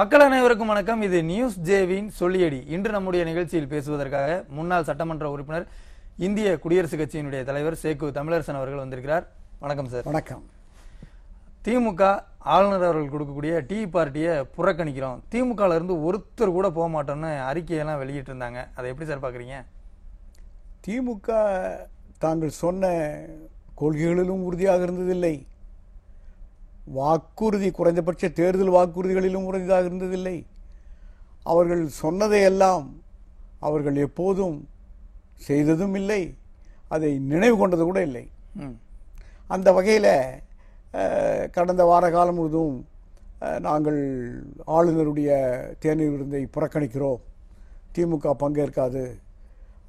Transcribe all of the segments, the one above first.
மக்கள் அனைவருக்கும் வணக்கம். இது நியூஸ் ஜேவின் சொல்லியடி. இன்று நம்முடைய நிகழ்ச்சியில் பேசுவதற்காக முன்னாள் சட்டமன்ற உறுப்பினர், இந்திய குடியரசுக் கட்சியினுடைய தலைவர் சேக்கு தமிழரசன் அவர்கள் வந்திருக்கிறார். வணக்கம் சார். வணக்கம். திமுக ஆளுநர் அவர்கள் கொடுக்கக்கூடிய டீ பார்ட்டியை புறக்கணிக்கிறோம், திமுகல இருந்து ஒருத்தர் கூட போக மாட்டோம்னு அறிக்கையெல்லாம் வெளியிட்டு இருந்தாங்க. அதை எப்படி சார் பாக்குறீங்க? திமுக தாங்கள் சொன்ன கொள்கைகளிலும் உறுதியாக இருந்ததில்லை, வாக்குறுதி குறைந்தபட்ச தேர்தல் வாக்குறுதிகளிலும் உறுதியாக இருந்ததில்லை. அவர்கள் சொன்னதையெல்லாம் அவர்கள் எப்போதும் செய்ததும் இல்லை, அதை நினைவு கொண்டது கூட இல்லை. அந்த வகையில் கடந்த வார காலம் முழுதும் நாங்கள் ஆளுநருடைய தேநீர் விருந்தை புறக்கணிக்கிறோம், திமுக பங்கேற்காது.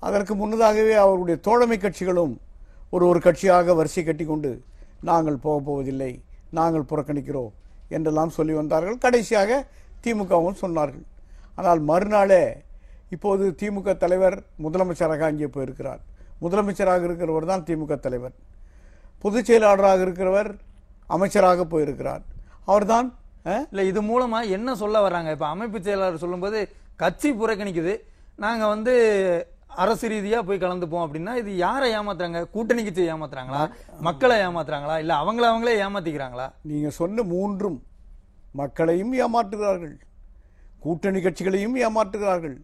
அதற்கு முன்னதாகவே அவருடைய தோழமை கட்சிகளும் ஒரு கட்சியாக வரிசை கட்டி கொண்டு நாங்கள் போவதில்லை, நாங்கள் புறக்கணிக்கிறோம் என்றெல்லாம் சொல்லி வந்தார்கள். கடைசியாக திமுகவும் சொன்னார்கள். ஆனால் மறுநாளே இப்போது திமுக தலைவர் முதலமைச்சராக அங்கே போயிருக்கிறார். முதலமைச்சராக இருக்கிறவர் தான் திமுக தலைவர், பொதுச் செயலாளராக இருக்கிறவர் அமைச்சராக போயிருக்கிறார். அவர்தான் இல்லை, இது மூலமா என்ன சொல்ல வர்றாங்க? இப்ப அமைப்பு செயலாளர் சொல்லும்போது கட்சி புறக்கணிக்குது, நாங்க அரசு ரீதியா போய் கலந்துப்போம் அப்படின்னா இது யாரை ஏமாத்துறாங்க? கூட்டணி கட்சியை ஏமாத்துறாங்களா, மக்களை ஏமாத்துறாங்களா, இல்ல அவங்களே ஏமாத்திக்கிறாங்களா? நீங்க சொன்ன மூன்றும் மக்களையும் ஏமாற்றுகிறார்கள், கூட்டணி கட்சிகளையும் ஏமாற்றுகிறார்கள்,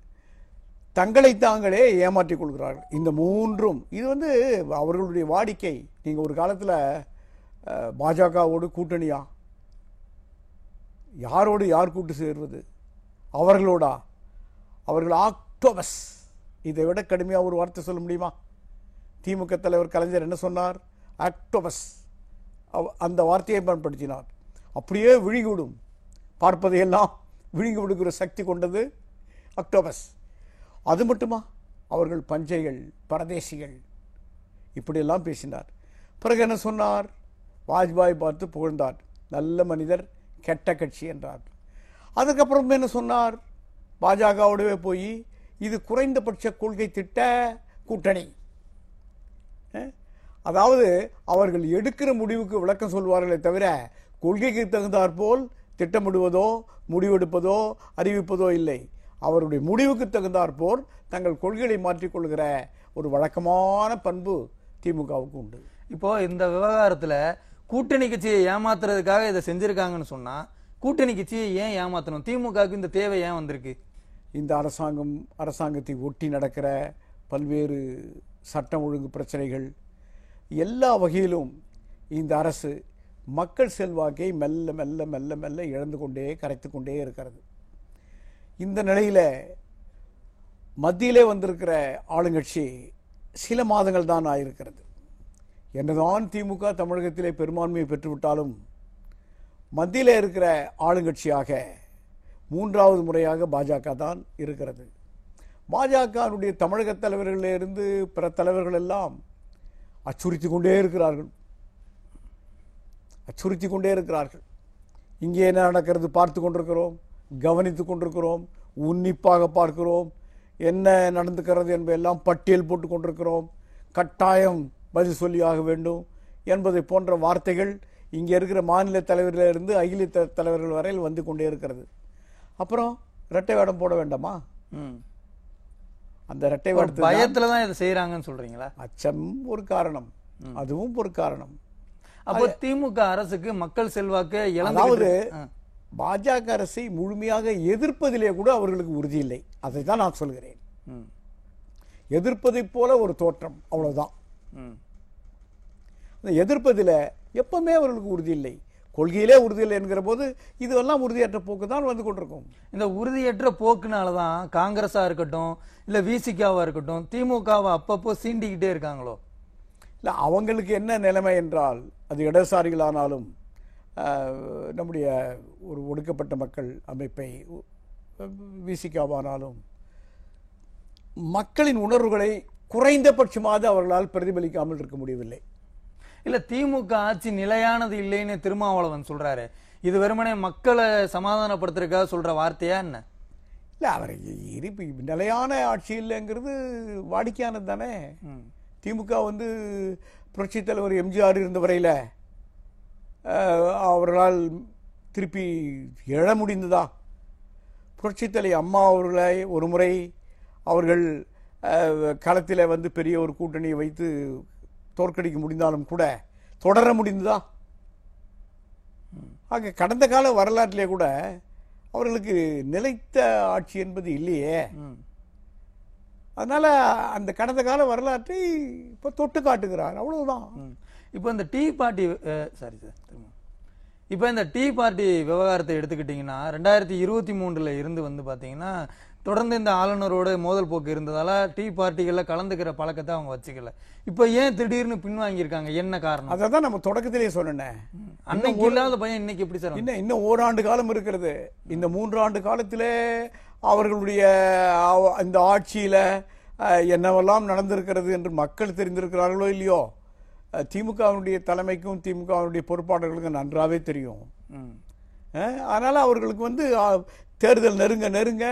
தங்களை தாங்களே ஏமாற்றிக் கொள்கிறார்கள். இந்த மூன்றும் இது அவர்களுடைய வாடிக்கை. நீங்க ஒரு காலத்துல பாஜகவோடு கூட்டணியா, யாரோடு யார் கூட்டு சேர்வது, அவர்களோடா? அவர்கள் ஆக்டோபஸ். இதை விட கடுமையா ஒரு வார்த்தை சொல்ல முடியுமா? திமுக தலைவர் கலைஞர் என்ன சொன்னார்? ஆக்டோபஸ். அந்த வார்த்தையை பயன்படுத்தினார். அப்படியே விழுங்கிவிடும், பார்ப்பதையெல்லாம் விழுங்கி விடுகிற சக்தி கொண்டது ஆக்டோபஸ். அது மட்டுமா, அவர்கள் பஞ்சைகள், பரதேசிகள், இப்படியெல்லாம் பேசினார். பிறகு என்ன சொன்னார்? வாஜ்பாய் பார்த்து புகழ்ந்தார், நல்ல மனிதர், கெட்ட கட்சி என்றார். அதுக்கப்புறம் என்ன சொன்னார்? பாஜகவோடவே போய் இது குறைந்தபட்ச கொள்கை திட்ட கூட்டணி. அதாவது அவர்கள் எடுக்கிற முடிவுக்கு விளக்கம் சொல்வார்களே தவிர கொள்கைக்கு தகுந்தாற்போல் திட்டமிடுவதோ முடிவெடுப்பதோ அறிவிப்பதோ இல்லை. அவருடைய முடிவுக்கு தகுந்தாற்போல் தங்கள் கொள்கைகளை மாற்றிக்கொள்கிற ஒரு வழக்கமான பண்பு திமுகவுக்கு உண்டு. இப்போ இந்த விவகாரத்துல கூட்டணி கட்சியை ஏமாத்துறதுக்காக இதை செஞ்சிருக்காங்கன்னு சொன்னா, கூட்டணி கட்சியை ஏன் ஏமாத்தணும்? திமுகவுக்கு இந்த தேவை ஏன் வந்திருக்கு? இந்த அரசாங்கத்தை ஒட்டி நடக்கிற பல்வேறு சட்டம் ஒழுங்கு பிரச்சனைகள், எல்லா வகையிலும் இந்த அரசு மக்கள் செல்வாக்கை மெல்ல மெல்ல மெல்ல மெல்ல இழந்து கொண்டே கரைத்து கொண்டே இருக்கிறது. இந்த நிலையில மத்தியிலே வந்திருக்கிற ஆளுங்கட்சி சில மாதங்கள் தான் ஆயிருக்கிறது. என்னதான் திமுக தமிழகத்திலே பெரும்பான்மையை பெற்றுவிட்டாலும் மத்தியிலே இருக்கிற ஆளுங்கட்சியாக மூன்றாவது முறையாக பாஜக தான் இருக்கிறது. பாஜகவுடைய தமிழக தலைவர்களிலிருந்து பிற தலைவர்கள் எல்லாம் அச்சுறுத்தி கொண்டே இருக்கிறார்கள். இங்கே என்ன நடக்கிறது பார்த்து கொண்டிருக்கிறோம், கவனித்துக் கொண்டிருக்கிறோம், உன்னிப்பாக பார்க்கிறோம், என்ன நடந்துக்கிறது என்பதெல்லாம் பட்டியல் போட்டுக் கொண்டிருக்கிறோம், கட்டாயம் பதில் சொல்லியாக வேண்டும் என்பதை போன்ற வார்த்தைகள் இங்கே இருக்கிற மாநில தலைவர்களிலிருந்து அகில தலைவர்கள் வரையில் வந்து கொண்டே இருக்கிறது. அப்புறம் இரட்டை வேடம் போட வேண்டாமா? அந்த இரட்டை வேடத்தை பயத்துல தான் இதை செய்யறாங்கன்னு சொல்றீங்களா? அச்சம் ஒரு காரணம், அதுவும் ஒரு காரணம். அப்போ திமுக அரசுக்கு மக்கள் செல்வாக்கு, அதாவது பாஜக அரசை முழுமையாக எதிர்ப்பதிலே கூட அவர்களுக்கு உறுதி இல்லை. அதை தான் நான் சொல்கிறேன். எதிர்ப்பதை போல ஒரு தோற்றம், அவ்வளவுதான். எதிர்ப்பதில் எப்பவுமே அவர்களுக்கு உறுதி இல்லை, கொள்கையிலே உறுதியில்லை என்கிற போது இதுவெல்லாம் உறுதியற்ற போக்கு தான் வந்து கொண்டிருக்கும். இந்த உறுதியற்ற போக்குனாலதான் காங்கிரஸா இருக்கட்டும், இல்ல விசிகாவா இருக்கட்டும், திமுகவை அப்பப்போ சீண்டிக்கிட்டே இருக்காங்களோ? இல்ல, அவங்களுக்கு என்ன நிலைமை என்றால், அது இடதுசாரிகளானாலும் நம்முடைய ஒரு ஒடுக்கப்பட்ட மக்கள் அமைப்பை விசிகாவானாலும் மக்களின் உணர்வுகளை குறைந்தபட்சமாக அவர்களால் பிரதிபலிக்காமல் இருக்க முடியவில்லை. இல்ல, திமுக ஆட்சி நிலையானது இல்லைன்னு திருமாவளவன் சொல்றாரு. இது வெறுமனே மக்களை சமாதானப்படுத்துறதுக்காக சொல்ற வார்த்தையா என்ன? இல்ல, அவர் நிலையான ஆட்சி இல்லைங்கிறது வாடிக்கையானது தானே. திமுக புரட்சி தலைவர் எம்ஜிஆர் இருந்த வரையில அவர்களால் திருப்பி எழ முடிந்ததா? புரட்சித்தலை அம்மா அவர்களை ஒரு முறை அவர்கள் களத்தில் வந்து பெரிய ஒரு கூட்டணியை வைத்து தோற்கடிக்க முடிந்தாலும் கூட தொடர முடிந்ததா? ஆக கடந்த கால வரலாற்றிலே கூட அவர்களுக்கு நிலைத்த ஆட்சி என்பது இல்லையே. அதனால அந்த கடந்த கால வரலாற்றை இப்ப தொட்டு காட்டுகிறார், அவ்வளவுதான். இப்போ இந்த டீ பார்ட்டி சாரி சார் இப்போ இந்த டீ பார்ட்டி விவகாரத்தை எடுத்துக்கிட்டீங்கன்னா 2023 இருந்து வந்து பாத்தீங்கன்னா தொடர்ந்து இந்த ஆளுநரோட மோதல் போக்கு இருந்ததால டீ பார்ட்டிகள்ல கலந்துக்கிற பழக்கத்தை அவங்க வச்சுக்கல. இப்போ ஏன் திடீர்னு பின்வாங்கியிருக்காங்க, என்ன காரணம்? அதான் நம்ம தொடக்கத்திலேயே சொன்னேன். அன்னைக்கு இல்லாத பையன் இன்னைக்கு எப்படி சார்? இன்னும் ஓராண்டு காலம் இருக்கிறது. இந்த 3 ஆண்டு காலத்திலே அவர்களுடைய இந்த ஆட்சியில என்னவெல்லாம் நடந்திருக்கிறது என்று மக்கள் தெரிந்திருக்கிறார்களோ இல்லையோ, திமுகவினுடைய தலைமைக்கும் திமுகவினுடைய பொறுப்பாளர்களுக்கும் நன்றாவே தெரியும். அதனால அவர்களுக்கு வந்து தேர்தல் நெருங்க நெருங்க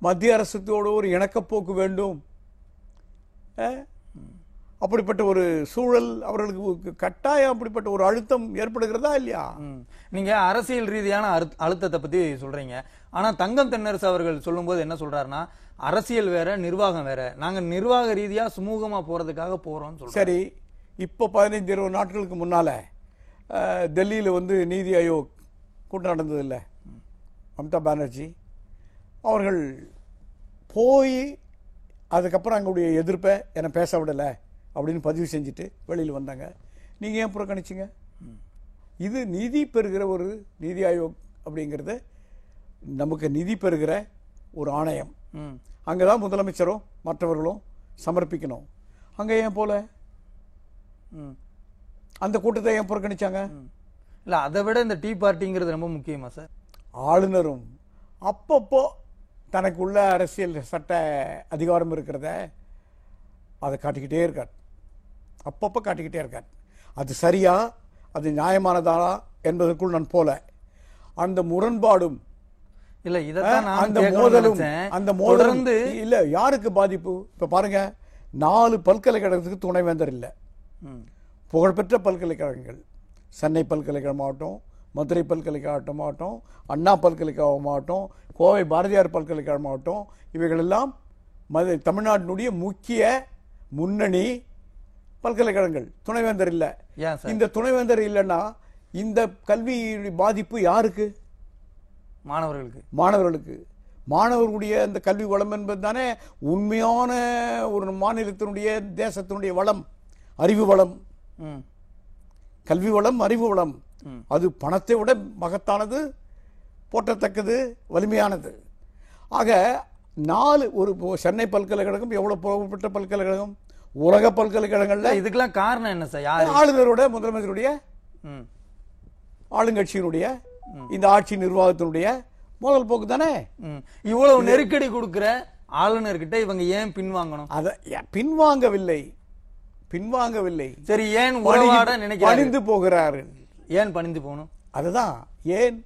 மத்திய அரசோடு ஒரு இணக்கப்போக்கு வேண்டும். அப்படிப்பட்ட ஒரு சூழல் அவர்களுக்கு கட்டாயம் அப்படிப்பட்ட ஒரு அழுத்தம் ஏற்படுகிறதா இல்லையா? நீங்க அரசியல் ரீதியான அழுத்தத்தை பத்தி சொல்றீங்க. ஆனா தங்கம் தென்னரசு அவர்கள் சொல்லும் போது என்ன சொல்றாருன்னா, அரசியல் வேற நிர்வாகம் வேற, நாங்க நிர்வாக ரீதியா சுமூகமா போறதுக்காக போறோம் சொல்றோம். சரி, இப்போ 15-20 நாட்களுக்கு முன்னால டெல்லியில் வந்து நீதி ஆயோக் கூட்டம் நடந்தது இல்லை, மம்தா பானர்ஜி அவர்கள் போய் அதுக்கப்புறம் அங்களுடைய எதிர்ப்பை என்னை பேச விடலை அப்படின்னு பதிவு செஞ்சுட்டு வெளியில் வந்தாங்க. நீங்கள் ஏன் புறக்கணிச்சிங்க? இது நிதி பெறுகிற ஒரு நீதி ஆயோக் அப்படிங்கிறது நமக்கு நிதி பெறுகிற ஒரு ஆணையம். அங்கே தான் முதலமைச்சரும் மற்றவர்களும் சமர்ப்பிக்கணும். அங்கே ஏன் போல? அந்த கூட்டத்தை ஏன் புறக்கணிச்சாங்க? இல்லை, அதை விட இந்த டீ பார்ட்டிங்கிறது ரொம்ப முக்கியமா சார்? ஆளுநரும் அப்பப்போ தனக்குள்ள அரசியல் சட்ட அதிகாரம் இருக்கிறத அதை காட்டிக்கிட்டே இருக்கார், அப்பப்போ காட்டிக்கிட்டே இருக்கார். அது சரியா, அது நியாயமானதா என்பதற்குள் நான் போல. அந்த முரண்பாடும் இல்ல, இதான் அந்த மோதலும் இல்ல யாருக்கு பாதிப்பு? இப்ப பாருங்க, 4 பல்கலைக்கழகத்துக்கு துணைவேந்தர் இல்லை. புகழ்பெற்ற பல்கலைக்கழகங்கள், சென்னை பல்கலைக்கழகமாகட்டும், மதுரை பல்கலைக்கழகமாகட்டும், அண்ணா பல்கலைக்கழகமாகட்டும், கோவை பாரதியார் பல்கலைக்கழகமாகட்டும், இவைகளெல்லாம் தமிழ்நாட்டினுடைய முக்கிய முன்னணி பல்கலைக்கழகங்கள். துணைவேந்தர் இல்லை. இந்த துணைவேந்தர் இல்லைன்னா இந்த கல்வி பாதிப்பு யாருக்கு? மாணவர்களுக்கு. மாணவர்களுடைய அந்த கல்வி வளம் என்பது தானே உண்மையான ஒரு மாநிலத்தினுடைய தேசத்தினுடைய வளம், அறிவு வளம். கல்வி வளம், அறிவு வளம், அது பணத்தை விட மகத்தானது, போற்றத்தக்கது, வலிமையானது. ஆக 4 ஒரு சென்னை பல்கலைக்கழகம் எவ்வளவு புகழ்பெற்ற பல்கலைக்கழகம், உலக பல்கலைக்கழகங்கள்ல. இதுக்கெல்லாம் காரணம் என்ன சார்? ஆளுநரோட, முதலமைச்சருடைய, ஆளுங்கட்சியினுடைய, இந்த ஆட்சி நிர்வாகத்தினுடைய மோதல் போக்கு தானே. இவ்வளவு நெருக்கடி கொடுக்கிற ஆளுநர்கிட்ட இவங்க ஏன் பின்வாங்கணும்? அத பின்வாங்கவில்லை. சரி, ஏன் உறவாட நினைக்கிறாரு? பணிந்து போகிறாரு. ஏன் பணிந்து போகணும்? அதுதான் ஏன்.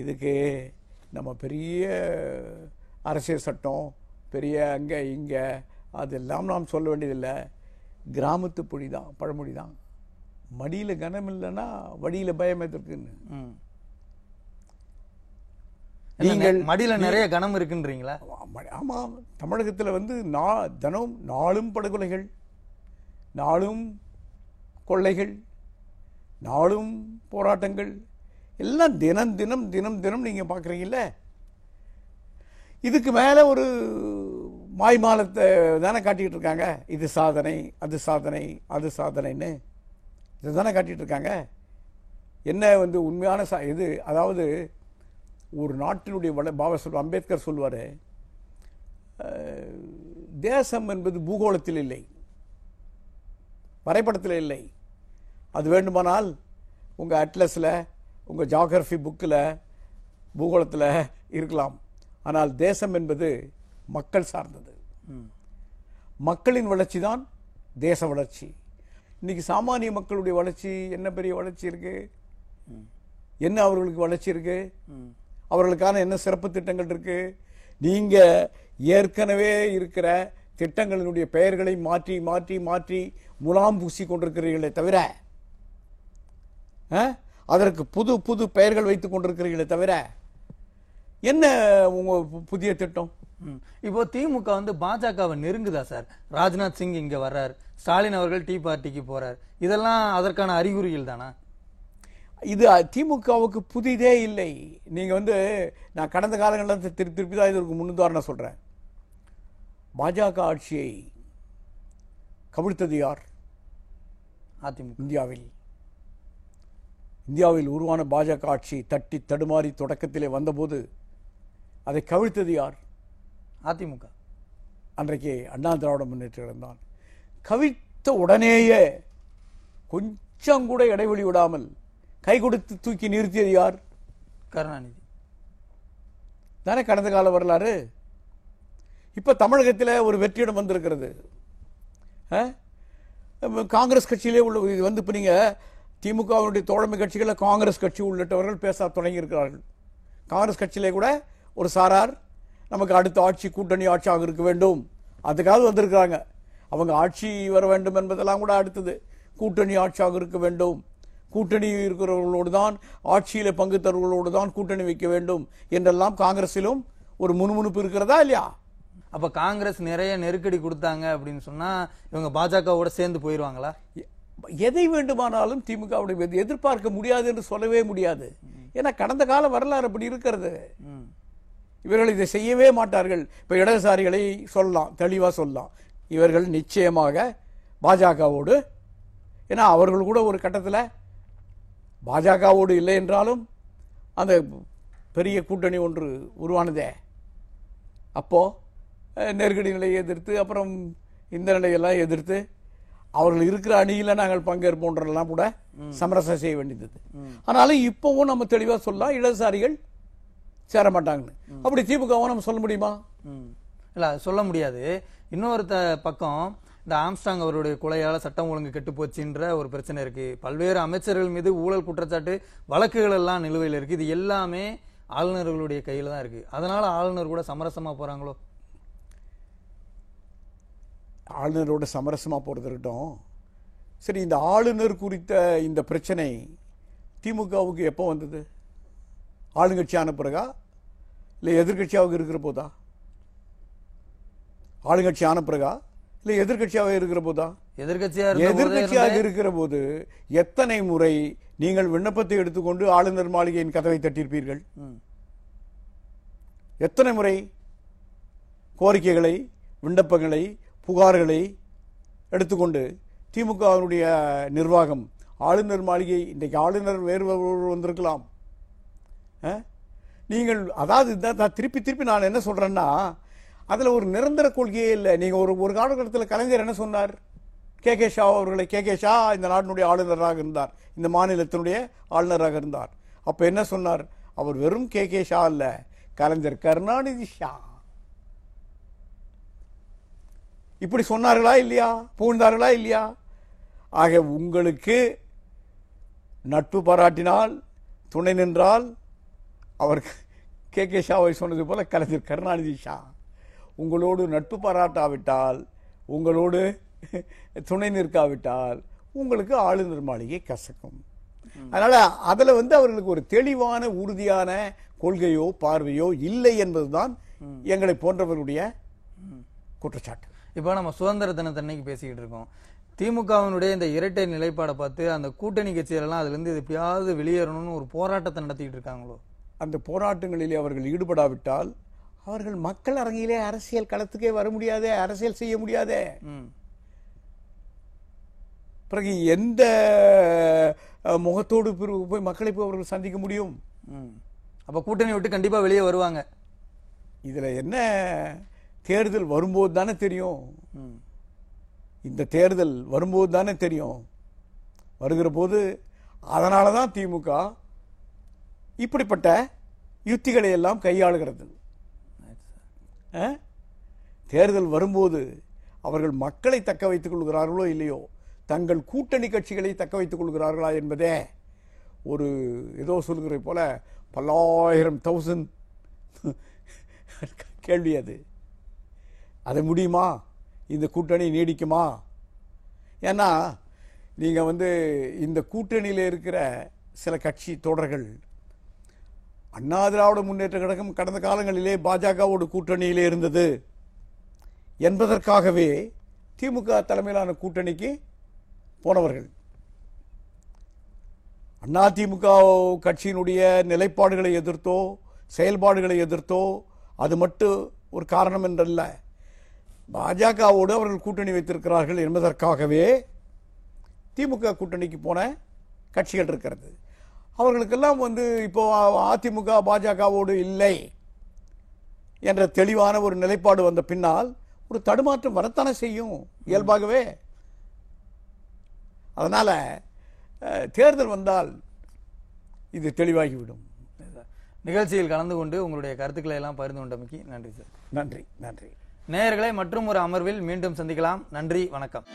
இதுக்கு நம்ம பெரிய அரசியல் சட்டம், பெரிய அங்க இங்க அதெல்லாம் நாம் சொல்ல வேண்டியதில்லை. கிராமத்து பொழிதான், பழமொழி தான், மடியில கனம் இல்லைன்னா வடியில பயம் எதற்குன்னு. நீங்கள் மடியில நிறைய கனம் இருக்குன்றீங்களா? ஆமா, தமிழகத்தில் வந்து தினம் நாளும் படுகொலைகள், நாளும் கொள்ளைகள், நாளும் போராட்டங்கள் எல்லாம் தினம் தினம் தினம் தினம் நீங்க பாக்குறீங்கல்ல. இதுக்கு மேல ஒரு மாய்மாலத்தை தானே காட்டிட்டு இருக்காங்க. இது சாதனை, அது சாதனை, அது சாதனைன்னு இதுதானே காட்டிட்டு இருக்காங்க. என்ன வந்து உண்மையான இது? அதாவது ஒரு நாட்டினுடைய பாபா அம்பேத்கர் சொல்வாரு, தேசம் என்பது பூகோளத்தில் இல்லை, வரைபடத்தில் இல்லை. அது வேண்டுமானால் உங்க அட்லஸ்ல, உங்க ஜியோகிராஃபி புக்கில், பூகோளத்தில் இருக்கலாம். ஆனால் தேசம் என்பது மக்கள் சார்ந்தது. மக்களின் வளர்ச்சி தான் தேச வளர்ச்சி. இன்னைக்கு சாமானிய மக்களுடைய வளர்ச்சி என்ன பெரிய வளர்ச்சி இருக்கு? என்ன அவர்களுக்கு வளர்ச்சி இருக்கு? அவர்களுக்கான என்ன சிறப்பு திட்டங்கள் இருக்கு? நீங்க ஏற்கனவே இருக்கிற திட்டங்களினுடைய பெயர்களை மாற்றி மாற்றி மாற்றி முலாம் பூசி கொண்டிருக்கிறீர்களே தவிர அதற்கு புது புது பெயர்கள் வைத்துக் கொண்டிருக்கிறீர்களே தவிர என்ன உங்க புதிய திட்டம்? இப்போ திமுக வந்து பாஜகவை நெருங்குதா சார்? ராஜ்நாத் சிங் இங்க வர்றார், ஸ்டாலின் அவர்கள் டீ பார்ட்டிக்கு போறார், இதெல்லாம் அதற்கான அறிகுறிகள் தானா? இது திமுகவுக்கு புதிதே இல்லை. நீங்க வந்து நான் கடந்த காலங்களில் திருப்பி தான் இதற்கு முன்னுதாரணம் சொல்றேன். பாஜக ஆட்சியை கவிழ்த்தது யார்? அதிமுக. இந்தியாவில் உருவான பாஜக ஆட்சி தட்டி தடுமாறி தொடக்கத்திலே வந்தபோது அதை கவிழ்த்தது யார்? அதிமுக. அன்றைக்கு அண்ணா திராவிட முன்னேற்றம் தான். கவிழ்த்த உடனேயே கொஞ்சம் கூட இடைவெளி விடாமல் கை கொடுத்து தூக்கி நிறுத்தியது யார்? கருணாநிதி தானே கடந்த கால வரலாறு. இப்ப தமிழகத்தில் ஒரு வெற்றியிடம் வந்திருக்கிறது. காங்கிரஸ் கட்சியிலே உள்ள இது வந்து இப்ப நீங்க திமுகவினுடைய தோழமை கட்சிகளை காங்கிரஸ் கட்சி உள்ளிட்டவர்கள் பேச தொடங்கி இருக்கிறார்கள். காங்கிரஸ் கட்சியிலே கூட ஒரு சாரார் நமக்கு அடுத்த ஆட்சி கூட்டணி ஆட்சியாக இருக்க வேண்டும் அதுக்காக வந்திருக்கிறாங்க. அவங்க ஆட்சி வர வேண்டும் என்பதெல்லாம் கூட அடுத்தது கூட்டணி ஆட்சியாக இருக்க வேண்டும், கூட்டணி இருக்கிறவர்களோடு தான் ஆட்சியில பங்கு தருவர்களோடு தான் கூட்டணி வைக்க வேண்டும் என்றெல்லாம் காங்கிரஸிலும் ஒரு முணுமுணுப்பு இருக்கிறதா இல்லையா? அப்ப காங்கிரஸ் நிறைய நெருக்கடி கொடுத்தாங்க அப்படின்னு சொன்னா இவங்க பாஜகவோட சேர்ந்து போயிருவாங்களா? எதை வேண்டுமானாலும் திமுகவுடைய எதிர்பார்க்க முடியாது என்று சொல்லவே முடியாது. ஏன்னா கடந்த கால வரலாறு அப்படி இருக்கிறது. இவர்கள் இதை செய்யவே மாட்டார்கள். இப்ப இடதுசாரிகளை சொல்லலாம், தெளிவா சொல்லலாம், இவர்கள் நிச்சயமாக பாஜகவோடு, ஏன்னா அவர்கள் கூட ஒரு கட்டத்தில் பாஜகவோடு இல்லை என்றாலும் அந்த பெரிய கூட்டணி ஒன்று உருவானதே, அப்போ நெருக்கடி நிலையை எதிர்த்து அப்புறம் இந்த நிலையெல்லாம் எதிர்த்து அவர்கள் இருக்கிற அணியில் நாங்கள் பங்கேற்போன்றெல்லாம் கூட சமரசம் செய்ய வேண்டியது. ஆனாலும் இப்பவும் நம்ம தெளிவாக சொல்லலாம், இடதுசாரிகள் சேர மாட்டாங்கன்னு. அப்படி திமுகவும் நம்ம சொல்ல முடியுமா? இல்ல சொல்ல முடியாது. இன்னொரு பக்கம் இந்த ஆம்ஸ்டாங் அவருடைய கொலையால சட்டம் ஒழுங்கு கெட்டு போச்சுன்ற ஒரு பிரச்சனை இருக்கு. பல்வேறு அமைச்சர்கள் மீது ஊழல் குற்றச்சாட்டு வழக்குகள் எல்லாம் நிலுவையில் இருக்கு. இது எல்லாமே ஆளுநர்களுடைய கையில தான் இருக்கு. அதனால ஆளுநர் கூட சமரசமா போறாங்களோ? ஆளுநரோட சமரசமா போறது இருக்கட்டும். சரி, இந்த ஆளுநர் குறித்த இந்த பிரச்சனை திமுகவுக்கு எப்போ வந்தது? ஆளுங்கட்சியான பிறகா இல்லை எதிர்கட்சியாக இருக்கிற போதா? ஆளுங்கட்சியான பிறகா இல்லை எதிர்கட்சியாக இருக்கிற போதா? எதிர்கட்சியாக இருக்கிற போது எத்தனை முறை நீங்கள் விண்ணப்பத்தை எடுத்துக்கொண்டு ஆளுநர் மாளிகையின் கதவை தட்டியிருப்பீர்கள்? எத்தனை முறை கோரிக்கைகளை, விண்ணப்பங்களை, புகார்களை எடுத்துக்கொண்டு திமுகவினுடைய நிர்வாகம் ஆளுநர் மாளிகை, இன்றைக்கு ஆளுநர் வேறு வந்திருக்கலாம். நீங்கள் அதாவது திருப்பி திருப்பி நான் என்ன சொல்றேன்னா, அதுல ஒரு நிரந்தர கொள்கையே இல்லை. நீங்க ஒரு காலகட்டத்தில் கலைஞர் என்ன சொன்னார்? கே ஷா அவர்களை, கே ஷா இந்த நாட்டினுடைய ஆளுநராக இருந்தார், இந்த மாநிலத்தினுடைய ஆளுநராக இருந்தார். அப்ப என்ன சொன்னார்? அவர் வெறும் கே ஷா அல்ல, கலைஞர் கருணாநிதி ஷா. இப்படி சொன்னார்களா இல்லையா? புகழ்ந்தார்களா இல்லையா? ஆக உங்களுக்கு நட்பு பாராட்டினால், துணை நின்றால், அவர் கே ஷாவை சொன்னது போல கலைஞர் கருணாநிதி ஷா. உங்களோடு நட்பு பாராட்டாவிட்டால், உங்களோடு துணை நிற்காவிட்டால் உங்களுக்கு ஆளுநர் மாளிகை கசக்கும். அதனால அதுல அவர்களுக்கு ஒரு தெளிவான உறுதியான கொள்கையோ பார்வையோ இல்லை என்பதுதான் எங்களை போன்றவர்களுடைய குற்றச்சாட்டு. இப்போ நம்ம சுதந்திர தினத்தன்னைக்கு பேசிக்கிட்டு இருக்கோம். திமுகவினுடைய இந்த இரட்டை நிலைப்பாடை பார்த்து அந்த கூட்டணி கட்சிகளெல்லாம் அதுல இருந்து எப்படியாவது வெளியேறணும்னு ஒரு போராட்டத்தை நடத்திக்கிட்டு இருக்காங்களோ? அந்த போராட்டங்களிலே அவர்கள் ஈடுபடாவிட்டால் அவர்கள் மக்கள் அரங்கிலே அரசியல் களத்துக்கே வர முடியாதே, அரசியல் செய்ய முடியாதே. பிறகு எந்த முகத்தோடு போய் மக்களை போய் அவர்கள் சந்திக்க முடியும்? அப்ப கூட்டணி விட்டு கண்டிப்பா வெளியே வருவாங்க. இதுல என்ன, தேர்தல் வரும்போது தானே தெரியும். இந்த தேர்தல் வரும்போது தானே தெரியும். வருகிற போது அதனாலதான் திமுக இப்படிப்பட்ட யுத்திகளை எல்லாம் கையாளுகிறது. தேர்தல் வரும்போது அவர்கள் மக்களை தக்க வைத்துக் கொள்கிறார்களோ இல்லையோ, தங்கள் கூட்டணி கட்சிகளை தக்க வைத்துக் கொள்கிறார்களா என்பதே ஒரு ஏதோ சொல்கிற போல பல்லாயிரம் தௌசண்ட் கேள்வி. அது முடியுமா? இந்த கூட்டணி நீடிக்குமா? ஏன்னா நீங்க இந்த கூட்டணியில் இருக்கிற சில கட்சி தொடர்கள் அண்ணா திராவிட முன்னேற்ற கழகம் கடந்த காலங்களிலே பாஜகவோடு கூட்டணியிலே இருந்தது என்பதற்காகவே திமுக தலைமையிலான கூட்டணிக்கு போனவர்கள். அதிமுக கட்சியினுடைய நிலைப்பாடுகளை எதிர்த்தோ செயல்பாடுகளை எதிர்த்தோ அது மட்டும் ஒரு காரணம் என்றல்ல, பாஜகவோடு அவர்கள் கூட்டணி வைத்திருக்கிறார்கள் என்பதற்காகவே திமுக கூட்டணிக்கு போன கட்சிகள் இருக்கிறது. அவர்களுக்கெல்லாம் இப்போ அதிமுக பாஜகவோடு இல்லை என்ற தெளிவான ஒரு நிலைப்பாடு வந்த பின்னால் ஒரு தடுமாற்றம் வரத்தானே செய்யும் இயல்பாகவே. அதனால தேர்தல் வந்தால் இது தெளிவாகிவிடும். நிகழ்ச்சியில் கலந்து கொண்டு உங்களுடைய கருத்துக்களை எல்லாம் பகிர்ந்து கொண்டமைக்கு நன்றி சார். நன்றி. நன்றி. நேயர்களை மற்றும் ஒரு அமர்வில் மீண்டும் சந்திக்கலாம். நன்றி, வணக்கம்.